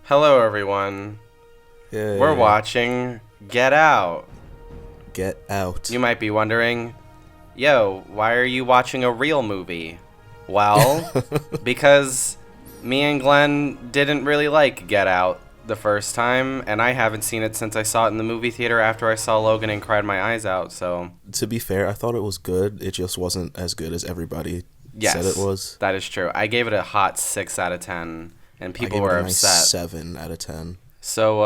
Hello, everyone. Yay. We're watching Get Out. Get Out. You might be wondering, yo, why are you watching a real movie? Well, because me and Glenn didn't really like Get Out the first time, and I haven't seen it since I saw it in the movie theater after I saw Logan and cried my eyes out, so... To be fair, I thought it was good. It just wasn't as good as everybody said it was. That is true. I gave it a hot 6 out of 10, and people were I gave it a upset. nice 7 out of 10. So,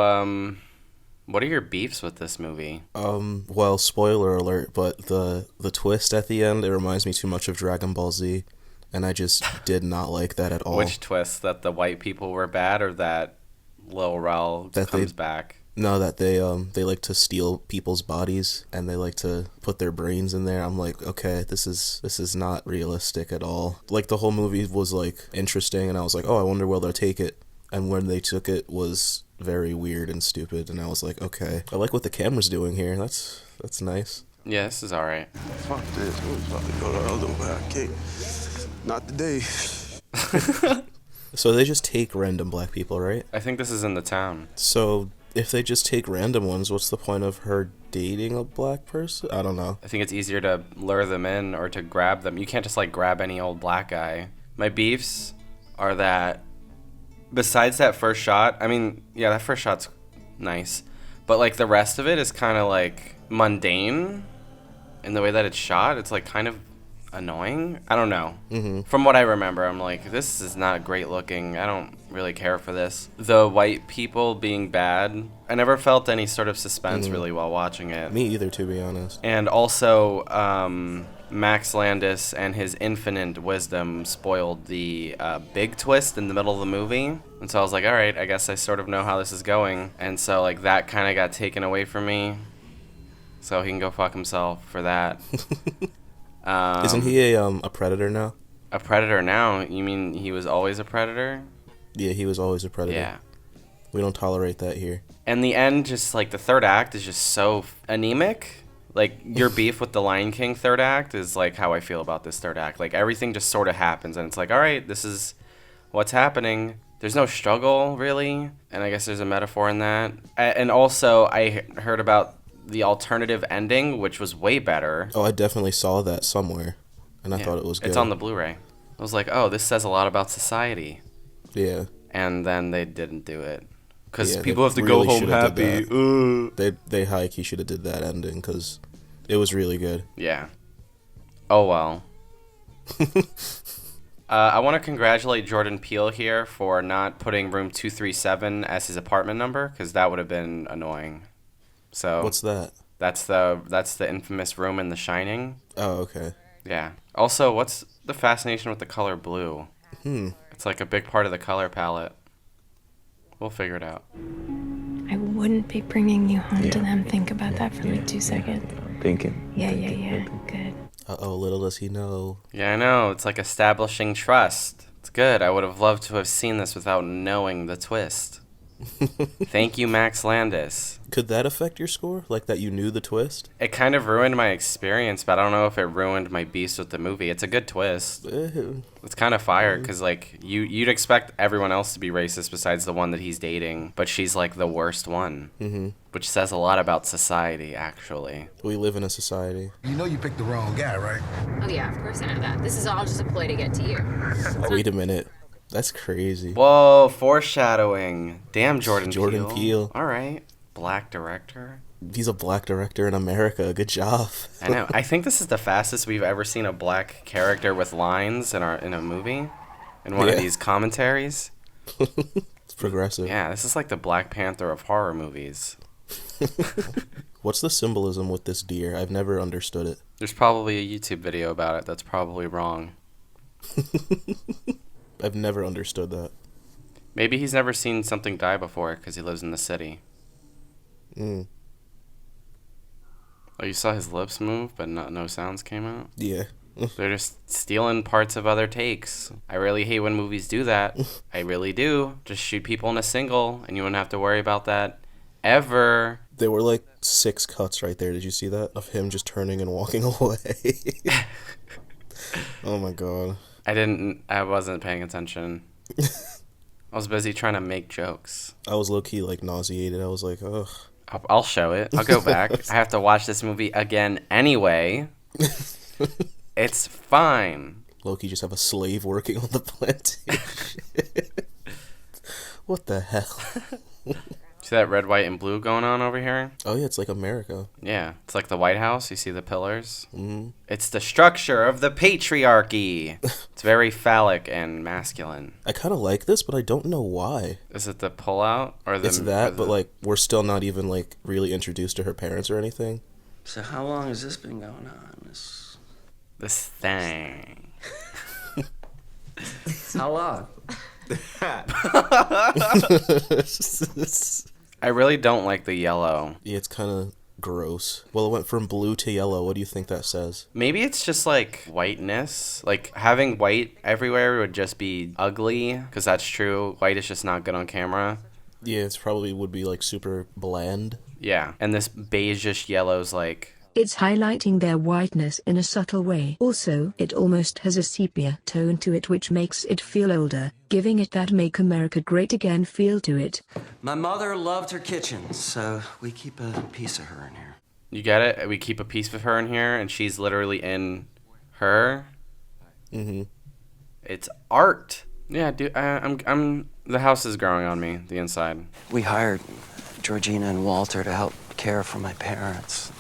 what are your beefs with this movie? Well, spoiler alert, but the twist at the end, it reminds me too much of Dragon Ball Z, and I just did not like that at all. Which twist? That the white people were bad, or that Lil Rel comes back? No, that they like to steal people's bodies and they like to put their brains in there. I'm like, okay, this is not realistic at all. Like, the whole movie was like interesting, and I was like, oh, I wonder where they'll take it. And when they took it was very weird and stupid, and I was like, okay, I like what the camera's doing here. That's nice. Yeah, this is alright. Fuck this. We was about to go to the other way. I can't. Not today. So they just take random black people, right? I think this is in the town. So if they just take random ones, what's the point of her dating a black person? I don't know. I think it's easier to lure them in or to grab them. You can't just like grab any old black guy. My beefs are that besides that first shot, I mean, yeah, that first shot's nice, but like the rest of it is kind of like mundane in the way that it's shot. It's like kind of annoying. I don't know. Mm-hmm. From what I remember, I'm like, this is not great looking. I don't really care for this. The white people being bad, I never felt any sort of suspense really while watching it. Me either, to be honest. And also, Max Landis and his infinite wisdom spoiled the big twist in the middle of the movie. And so I was like, all right, I guess I sort of know how this is going. And so like that kind of got taken away from me. So he can go fuck himself for that. Isn't he a predator now? A predator now? You mean he was always a predator? Yeah, he was always a predator. Yeah. We don't tolerate that here. And the end, just like the third act is just so anemic. Like your beef with the Lion King third act is like how I feel about this third act. Like everything just sort of happens and it's like, all right, this is what's happening. There's no struggle really. And I guess there's a metaphor in that. And also I heard about the alternative ending, which was way better. Oh, I definitely saw that somewhere, and I thought it was good. It's on the Blu-ray. I was like, oh, this says a lot about society. Yeah. And then they didn't do it. Because people have to go home happy. They high-key should have did that ending, because it was really good. Yeah. Oh, well. I want to congratulate Jordan Peele here for not putting room 237 as his apartment number, because that would have been annoying. So what's that? That's the infamous room in The Shining. Oh, okay. Yeah. Also, what's the fascination with the color blue? It's like a big part of the color palette. We'll figure it out. I wouldn't be bringing you home to them. Think about that for like 2 seconds. Thinking. Yeah. Good. Uh-oh, little does he know. Yeah, I know. It's like establishing trust. It's good. I would have loved to have seen this without knowing the twist. Thank you, Max Landis. Could that affect your score? Like that you knew the twist? It kind of ruined my experience, but I don't know if it ruined my beast with the movie. It's a good twist. It's kind of fire, because like you'd expect everyone else to be racist besides the one that he's dating, but she's like the worst one, which says a lot about society, actually. We live in a society. You know you picked the wrong guy, right? Oh yeah, of course I know that. This is all just a ploy to get to you. Wait a minute. That's crazy. Whoa, foreshadowing. Damn, Jordan Peele. All right. Black director. He's a black director in America. Good job. I know. I think this is the fastest we've ever seen a black character with lines in a movie, in one of these commentaries. It's progressive. Yeah, this is like the Black Panther of horror movies. What's the symbolism with this deer? I've never understood it. There's probably a YouTube video about it that's probably wrong. I've never understood that. Maybe he's never seen something die before because he lives in the city. Oh, you saw his lips move, but no sounds came out? Yeah. They're just stealing parts of other takes. I really hate when movies do that. I really do. Just shoot people in a single, and you wouldn't have to worry about that ever. There were like 6 cuts right there. Did you see that? Of him just turning and walking away. Oh my god. I wasn't paying attention. I was busy trying to make jokes. I was low-key, like, nauseated. I was like, ugh. I'll show it. I'll go back. I have to watch this movie again anyway. It's fine. Loki just have a slave working on the plantation. What the hell? See that red, white, and blue going on over here? Oh yeah, it's like America. Yeah, it's like the White House. You see the pillars? Mm-hmm. It's the structure of the patriarchy. It's very phallic and masculine. I kind of like this, but I don't know why. Is it the pullout or the? It's that, or but like we're still not even like really introduced to her parents or anything. So how long has this been going on? This thing. How long? I really don't like the yellow. Yeah, it's kind of gross. Well, it went from blue to yellow. What do you think that says? Maybe it's just like whiteness. Like having white everywhere would just be ugly, because that's true. White is just not good on camera. Yeah, it's probably would be like super bland. Yeah, and this beigeish yellow's like... It's highlighting their whiteness in a subtle way. Also, it almost has a sepia tone to it which makes it feel older, giving it that Make America Great Again feel to it. My mother loved her kitchen, so we keep a piece of her in here. You get it? We keep a piece of her in here, and she's literally in her. Mm-hmm. It's art. Yeah, dude. I'm. The house is growing on me. The inside. We hired Georgina and Walter to help care for my parents.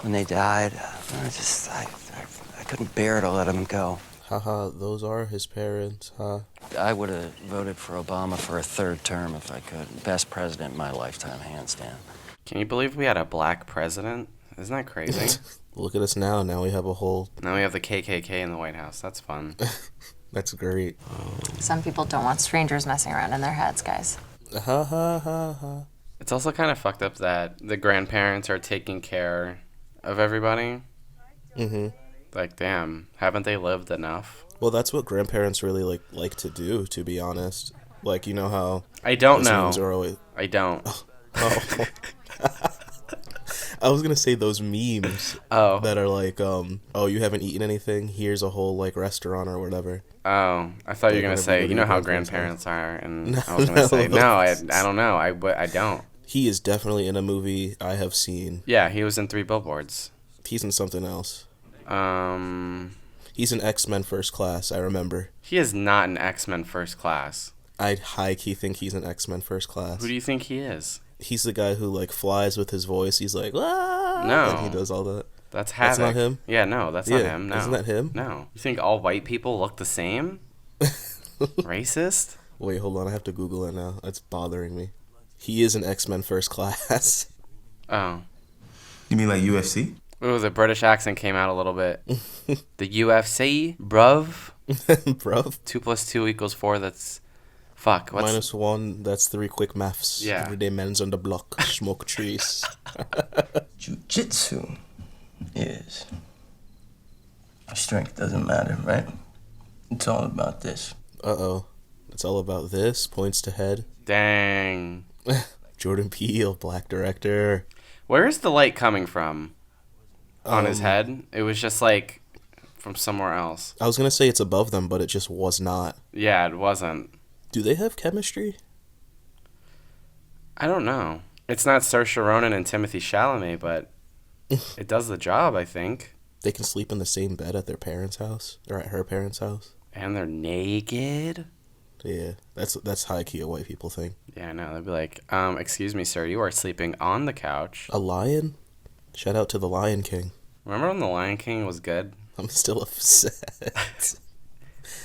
When they died, I couldn't bear to let them go. Haha, those are his parents, huh? I would have voted for Obama for a third term if I could. Best president in my lifetime, hands down. Can you believe we had a black president? Isn't that crazy? Look at us now. Now we have a whole... Now we have the KKK in the White House. That's fun. That's great. Some people don't want strangers messing around in their heads, guys. Ha ha ha ha. It's also kind of fucked up that the grandparents are taking care of everybody. Mm-hmm. Like, damn, haven't they lived enough? Well, that's what grandparents really like to do, to be honest. Like, you know how... I don't those know. memes are always... I don't. Oh. I was gonna say those memes that are like, oh, you haven't eaten anything? Here's a whole, like, restaurant or whatever. Oh, I thought you were going to say, you know how grandparents are, and I was going to say, no, I don't know, I don't. He is definitely in a movie I have seen. Yeah, he was in 3 Billboards. He's in something else. He's in X-Men First Class, I remember. He is not an X-Men First Class. I high-key think he's in X-Men First Class. Who do you think he is? He's the guy who, like, flies with his voice. He's like, ah! No. And he does all that. That's Havoc. That's not him? Yeah, no, that's not him. No. Isn't that him? No. You think all white people look the same? Racist? Wait, hold on. I have to Google it now. It's bothering me. He is in X-Men First Class. Oh. You mean like UFC? Ooh, the British accent came out a little bit. The UFC? Bruv? Bruv? 2 + 2 = 4, that's... Fuck, what's... -1, that's 3 quick maths. Yeah. Everyday men's on the block, smoke trees. Jiu-jitsu is... strength doesn't matter, right? It's all about this. Uh-oh. It's all about this. Points to head. Dang. Jordan Peele, black director. Where is the light coming from? On his head? It was just like from somewhere else. I was going to say it's above them, but it just was not. Yeah, it wasn't. Do they have chemistry? I don't know. It's not Saoirse Ronan and Timothy Chalamet, but it does the job, I think. They can sleep in the same bed at their parents' house, or at her parents' house. And they're naked? Yeah, that's high-key a white people thing. Yeah, I know. They'd be like, excuse me, sir, you are sleeping on the couch. A lion? Shout out to the Lion King. Remember when the Lion King was good? I'm still upset.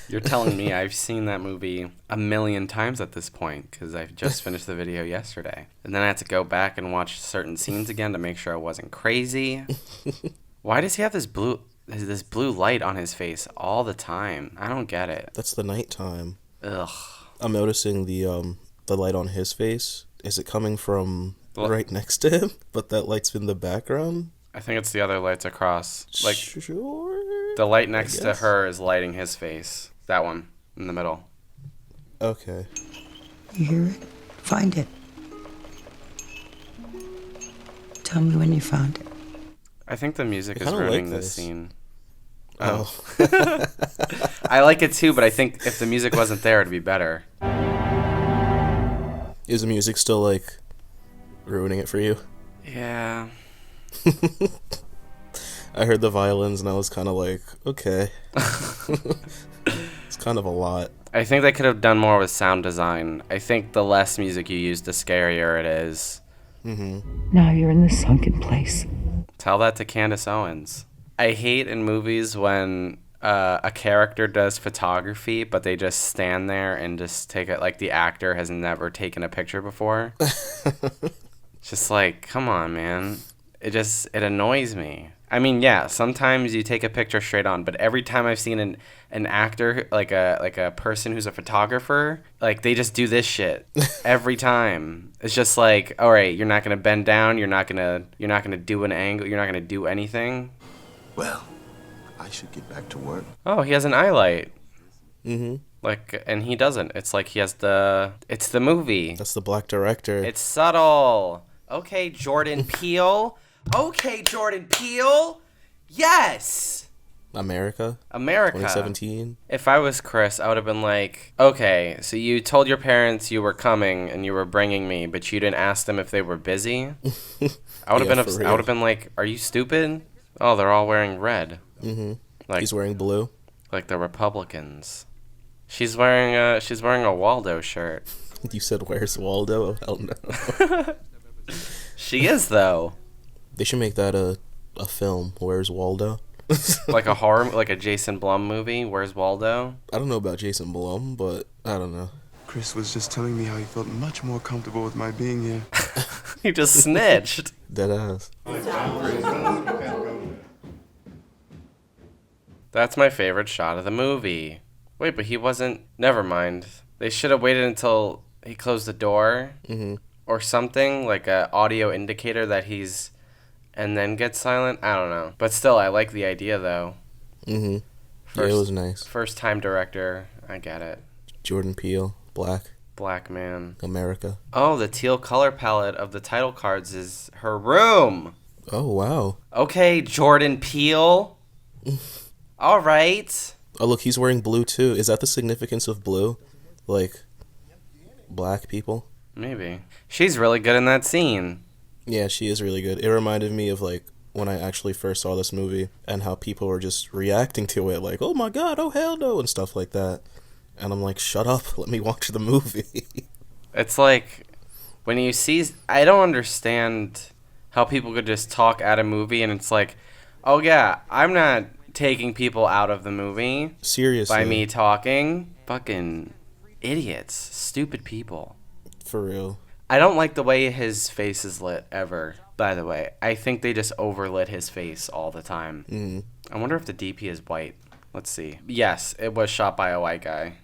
You're telling me I've seen that movie 1,000,000 times at this point, because I've just finished the video yesterday. And then I had to go back and watch certain scenes again to make sure I wasn't crazy. Why does he have this blue light on his face all the time? I don't get it. That's the nighttime. Ugh. I'm noticing the light on his face. Is it coming from right next to him? But that light's in the background? I think it's the other lights across. Like, sure. The light next to her is lighting his face. That one in the middle. Okay. You hear it? Find it. Tell me when you found it. I think the music is kinda ruining like this scene. Oh. I like it too, but I think if the music wasn't there, it'd be better. Is the music still like ruining it for you? Yeah. I heard the violins and I was kind of like, okay. It's kind of a lot. I think they could have done more with sound design. I think the less music you use, the scarier it is. Now you're in the sunken place. Tell that to Candace Owens. I hate in movies when a character does photography, but they just stand there and just take it like the actor has never taken a picture before. Just like, come on, man. It annoys me. I mean, yeah, sometimes you take a picture straight on, but every time I've seen an actor, like a person who's a photographer, like they just do this shit every time. It's just like, all right, you're not gonna bend down, you're not gonna do an angle, you're not gonna do anything. Well, I should get back to work. Oh, he has an eye light. Mm-hmm. Like, and he doesn't. It's like it's the movie. That's the black director. It's subtle. Okay, Jordan Peele. Okay, Jordan Peele. Yes. America. 2017. If I was Chris, I would have been like, okay, so you told your parents you were coming and you were bringing me, but you didn't ask them if they were busy. I would have been like, are you stupid? Oh, they're all wearing red. Mm-hmm. Like he's wearing blue. Like the Republicans. She's wearing a Waldo shirt. You said, "Where's Waldo?" Oh, hell no. She is though. They should make that a film. Where's Waldo? Like a horror, like a Jason Blum movie. Where's Waldo? I don't know about Jason Blum, but I don't know. Chris was just telling me how he felt much more comfortable with my being here. He just snitched. Deadass. That's my favorite shot of the movie. Wait, but he wasn't... Never mind. They should have waited until he closed the door. Mm-hmm. Or something, like a audio indicator that he's... And then get silent? I don't know. But still, I like the idea, though. Mm-hmm. Yeah, it was nice. First-time director. I get it. Jordan Peele. Black man. America. Oh, the teal color palette of the title cards is her room. Oh, wow. Okay, Jordan Peele. All right. Oh, look, he's wearing blue, too. Is that the significance of blue? Like, black people? Maybe. She's really good in that scene. Yeah, she is really good. It reminded me of, like, when I actually first saw this movie and how people were just reacting to it, like, oh my god, oh hell no, and stuff like that. And I'm like, shut up, let me watch the movie. It's like, when you see... I don't understand how people could just talk at a movie and it's like, oh yeah, I'm not taking people out of the movie. Seriously. By me talking. Fucking idiots. Stupid people. For real. I don't like the way his face is lit, ever, by the way. I think they just overlit his face all the time. Mm. I wonder if the DP is white. Let's see. Yes, it was shot by a white guy.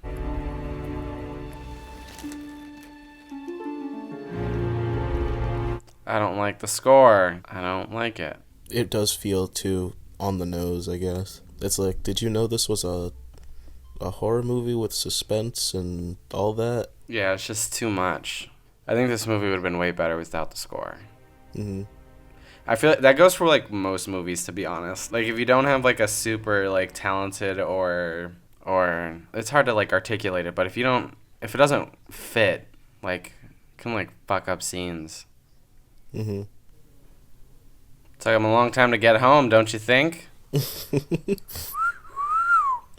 I don't like the score. I don't like it. It does feel too on the nose, I guess. It's like, did you know this was a horror movie with suspense and all that? Yeah, it's just too much. I think this movie would have been way better without the score. Mm-hmm. I feel like that goes for like most movies, to be honest. Like if you don't have like a super like talented or it's hard to like articulate it, but if it doesn't fit, like it can like fuck up scenes. Mm-hmm. It's like I'm a long time to get home, don't you think?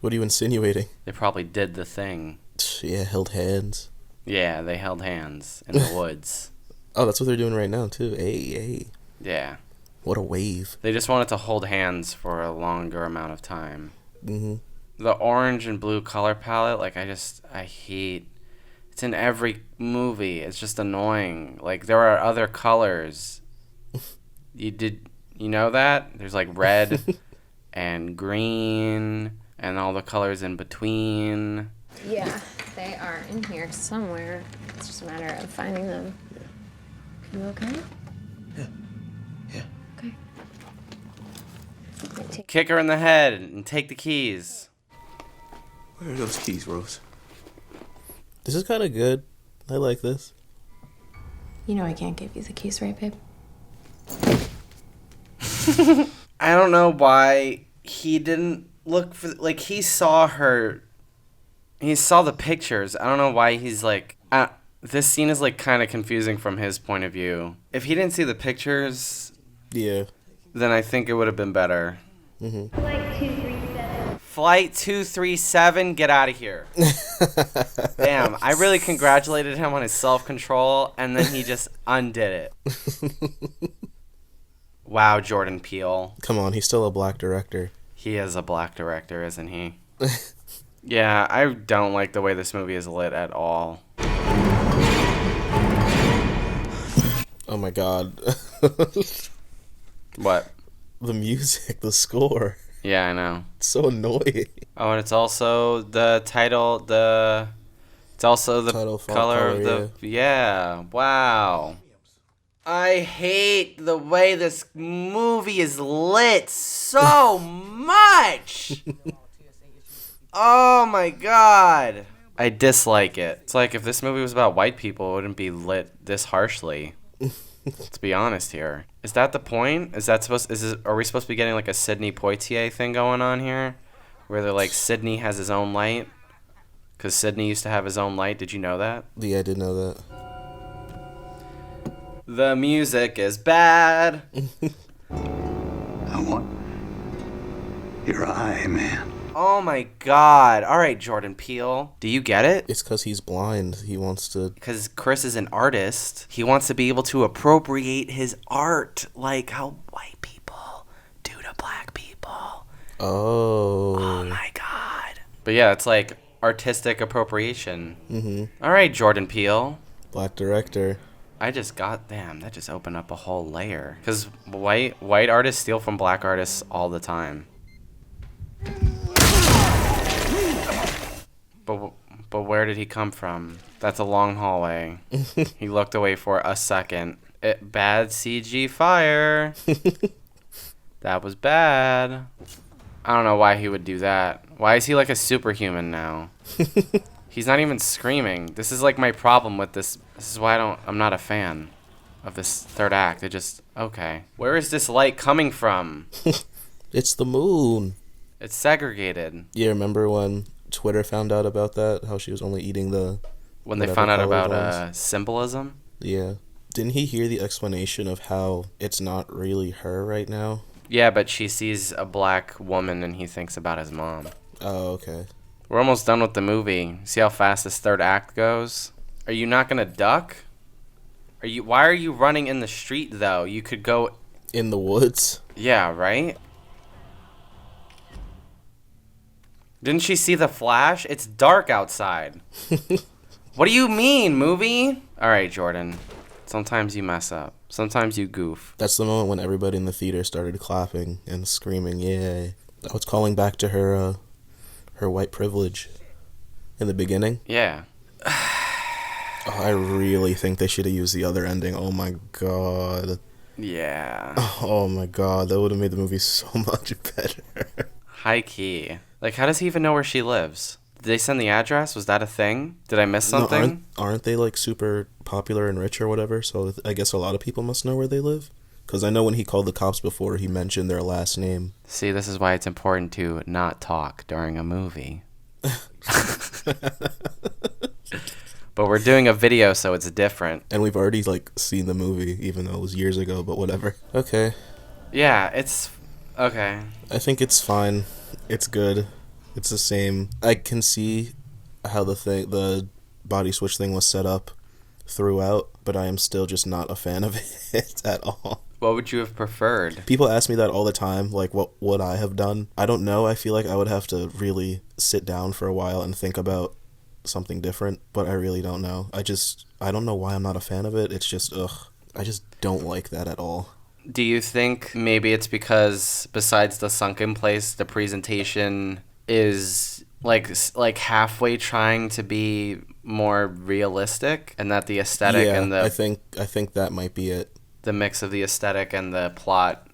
What are you insinuating? They probably did the thing. Yeah, held hands. Yeah, they held hands in the woods. Oh, that's what they're doing right now, too. Hey. Yeah. What a wave. They just wanted to hold hands for a longer amount of time. Mm-hmm. The orange and blue color palette, like, I hate... It's in every movie. It's just annoying. Like, there are other colors. You know that? There's, like, red and green and all the colors in between. Yeah, they are in here somewhere. It's just a matter of finding them. You okay? Yeah. Okay. Kick her in the head and take the keys. Where are those keys, Rose? This is kind of good. I like this. You know I can't give you the keys, right, babe? I don't know why he didn't look for... Like, he saw her... He saw the pictures. I don't know why he's like... This scene is like kind of confusing from his point of view. If he didn't see the pictures, Yeah. then I think it would have been better. Mm-hmm. Flight 237, get out of here. Damn, I really congratulated him on his self-control, and then he just undid it. Wow, Jordan Peele. Come on, he's still a black director. He is a black director, isn't he? Yeah, I don't like the way this movie is lit at all. Oh my god. What? The music, the score. Yeah, I know. It's so annoying. Oh, and it's also the title, it's also the Title, font, color of the, yeah, wow. I hate the way this movie is lit so much. Oh my god. I dislike it. It's like if this movie was about white people, it wouldn't be lit this harshly. Let's be honest here. Is that the point? Are we supposed to be getting like a Sidney Poitier thing going on here? Where they're like, Sidney has his own light? Because Sidney used to have his own light. Did you know that? Yeah, I did know that. The music is bad. I want your eye, man. Oh my god. Alright, Jordan Peele. Do you get it? It's because he's blind. He wants to... Because Chris is an artist. He wants to be able to appropriate his art like how white people do to black people. Oh. My god. But yeah, it's like artistic appropriation. Mm-hmm. Alright, Jordan Peele. Black director. That just opened up a whole layer. Because white artists steal from black artists all the time. But where did he come from? That's a long hallway. He looked away for a second. Bad CG fire. That was bad. I don't know why he would do that. Why is he like a superhuman now? He's not even screaming. This is like my problem with this. This is why I'm not a fan of this third act. Okay. Where is this light coming from? It's the moon. It's segregated. Yeah, remember when Twitter found out about that? How she was only eating the... When they found out about symbolism? Yeah. Didn't he hear the explanation of how it's not really her right now? Yeah, but she sees a black woman and he thinks about his mom. Oh, okay. We're almost done with the movie. See how fast this third act goes? Are you not gonna duck? Why are you running in the street though? You could go... In the woods? Yeah, right? Didn't she see the flash? It's dark outside. What do you mean, movie? Alright, Jordan. Sometimes you mess up. Sometimes you goof. That's the moment when everybody in the theater started clapping and screaming, yay. I was calling back to her white privilege in the beginning. Yeah. I really think they should have used the other ending. Oh my god. Yeah. Oh my god, that would have made the movie so much better. High key. Like, how does he even know where she lives? Did they send the address? Was that a thing? Did I miss something? No, aren't they like super popular and rich or whatever? So I guess a lot of people must know where they live. Because I know when he called the cops before, he mentioned their last name. See, this is why it's important to not talk during a movie. But we're doing a video, so it's different. And we've already like seen the movie, even though it was years ago, but whatever. Okay. Yeah, it's... Okay. I think it's fine. It's good. It's the same. I can see how the body switch thing was set up throughout, but I am still just not a fan of it at all. What would you have preferred? People ask me that all the time, like what would I have done? I don't know. I feel like I would have to really sit down for a while and think about something different, but I really don't know. I don't know why I'm not a fan of it. It's just, I just don't like that at all. Do you think maybe it's because besides the sunken place, the presentation is like halfway trying to be more realistic, and that the aesthetic and the I think that might be it. The mix of the aesthetic and the plot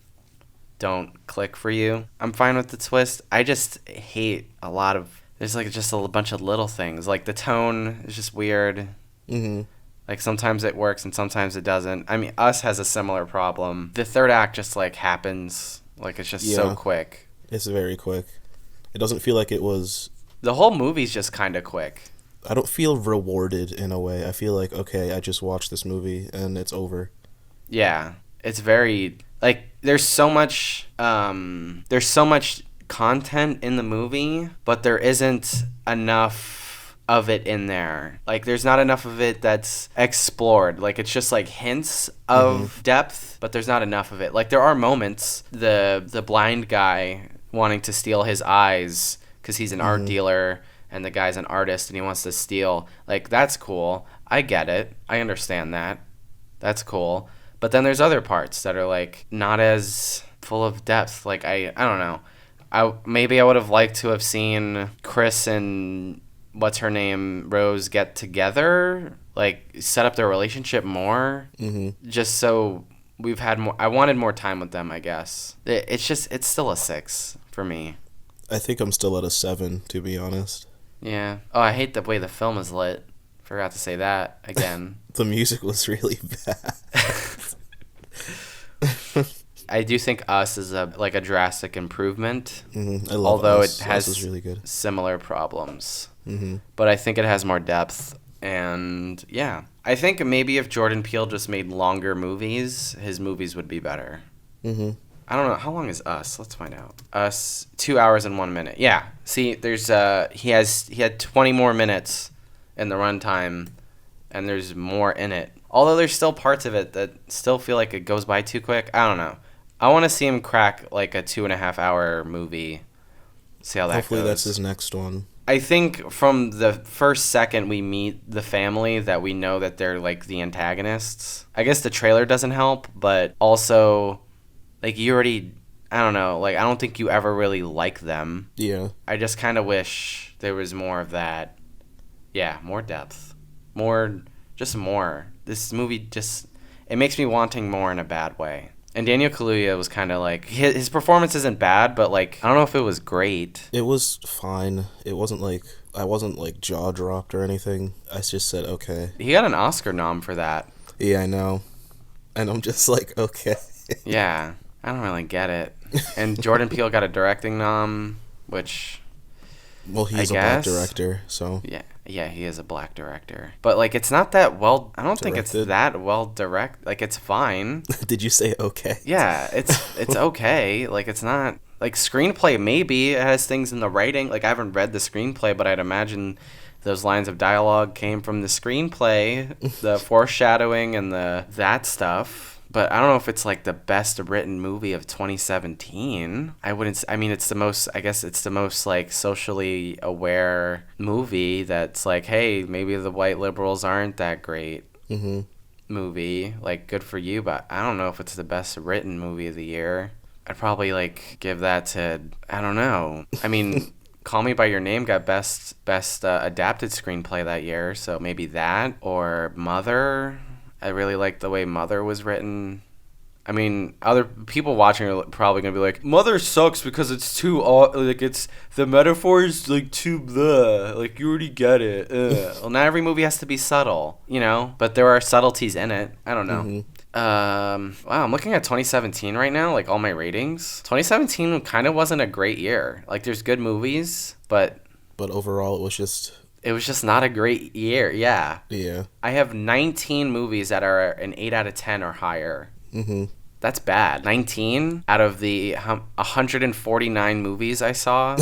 don't click for you? I'm fine with the twist. I just hate a lot of... There's like just a bunch of little things. Like the tone is just weird. Mm-hmm. Like sometimes it works and sometimes it doesn't. I mean, Us has a similar problem. The third act just like happens. Like it's just so quick. It's very quick. It doesn't feel like it was... The whole movie's just kind of quick. I don't feel rewarded in a way. I feel like, okay, I just watched this movie and it's over. Yeah, it's very like there's so much content in the movie, but there isn't enough of it in there. Like there's not enough of it that's explored. Like it's just like hints of depth, but there's not enough of it. Like there are moments, the blind guy wanting to steal his eyes because he's an art dealer and the guy's an artist and he wants to steal. Like that's cool. I get it. I understand that. That's cool. But then there's other parts that are like not as full of depth. Like I don't know. Maybe I would have liked to have seen Chris and what's her name, Rose, get together, like set up their relationship more, just so we've had more. I wanted more time with them, I guess. It's still a 6 for me. I think I'm still at a 7, to be honest. Yeah. Oh, I hate the way the film is lit. Forgot to say that again. The music was really bad. I do think Us is a drastic improvement. I love although Us. it has Us is really good. Similar problems. But I think it has more depth. And yeah, I think maybe if Jordan Peele just made longer movies, his movies would be better. I don't know. How long is Us? Let's find out. Us, 2 hours and 1 minute. Yeah. See, there's he had 20 more minutes in the runtime, and there's more in it. Although there's still parts of it that still feel like it goes by too quick. I don't know. I want to see him crack like a 2.5 hour movie. See how that Hopefully goes. that's his next one. I think from the first second we meet the family that we know that they're like the antagonists. I guess the trailer doesn't help, but also like you already, I don't know, like I don't think you ever really like them. Yeah. I just kind of wish there was more of that. Yeah, more depth. More. This movie just, it makes me wanting more in a bad way. And Daniel Kaluuya was kind of like, his performance isn't bad, but like, I don't know if it was great. It was fine. It wasn't like, I wasn't like jaw dropped or anything. I just said, okay. He got an Oscar nom for that. Yeah, I know. And I'm just like, okay. Yeah, I don't really get it. And Jordan Peele got a directing nom, which, well, he's a black director, so. Yeah, he is a black director. But, like, it's not that well... I don't think it's that well direct. Like, it's fine. Did you say okay? Yeah, it's okay. Like, it's not... Like, screenplay, maybe. It has things in the writing. Like, I haven't read the screenplay, but I'd imagine those lines of dialogue came from the screenplay. The foreshadowing and that stuff. But I don't know if it's like the best written movie of 2017. I mean, it's the most like socially aware movie that's like, hey, maybe the white liberals aren't that great movie. Like, good for you, but I don't know if it's the best written movie of the year. I'd probably like give that to, I don't know. I mean, Call Me By Your Name got best adapted screenplay that year, so maybe that or Mother. I really like the way Mother was written. I mean, other people watching are probably gonna be like, Mother sucks because it's too like it's the metaphors like too blah. Like you already get it. Well, not every movie has to be subtle, you know. But there are subtleties in it. I don't know. Wow, I'm looking at 2017 right now. Like all my ratings. 2017 kind of wasn't a great year. Like there's good movies, but overall it was just not a great year. Yeah. Yeah. I have 19 movies that are an 8 out of 10 or higher. That's bad. 19 out of the 149 movies I saw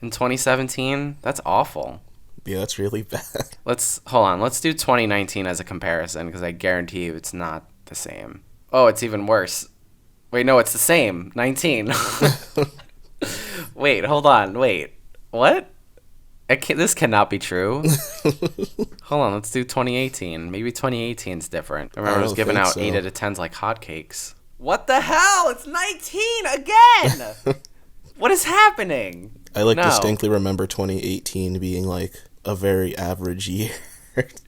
in 2017. That's awful. Yeah, that's really bad. Hold on. Let's do 2019 as a comparison because I guarantee you it's not the same. Oh, it's even worse. Wait, no, it's the same. 19. Wait, hold on. Wait. What? This cannot be true. Hold on, let's do 2018. Maybe 2018 is different. I remember I was giving out 8 out of 10s like hotcakes. What the hell? It's 19 again! What is happening? I distinctly remember 2018 being like a very average year.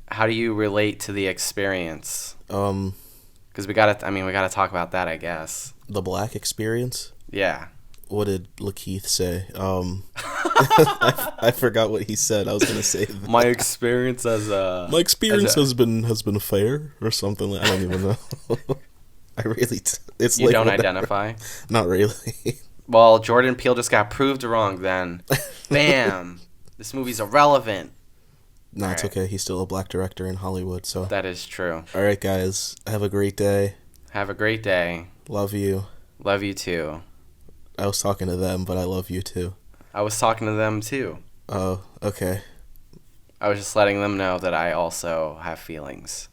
How do you relate to the experience? Because we gotta talk about that, I guess. The black experience? Yeah. What did Lakeith say? I forgot what he said. I was gonna say that. My experience has has been fair or something. I don't even know. I really. It's you like don't identify. Not really. Well, Jordan Peele just got proved wrong. Then, bam, this movie's irrelevant. No, it's Alright. okay. He's still a black director in Hollywood, so. That is true. All right, guys. Have a great day. Have a great day. Love you. Love you too. I was talking to them, but I love you too. I was talking to them too. Oh, okay. I was just letting them know that I also have feelings.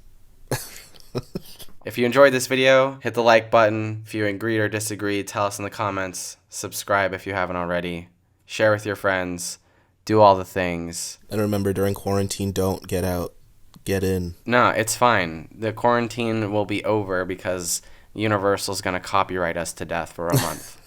If you enjoyed this video, hit the like button. If you agree or disagree, tell us in the comments. Subscribe if you haven't already. Share with your friends. Do all the things. And remember, during quarantine, don't get out. Get in. No, it's fine. The quarantine will be over because Universal's going to copyright us to death for a month.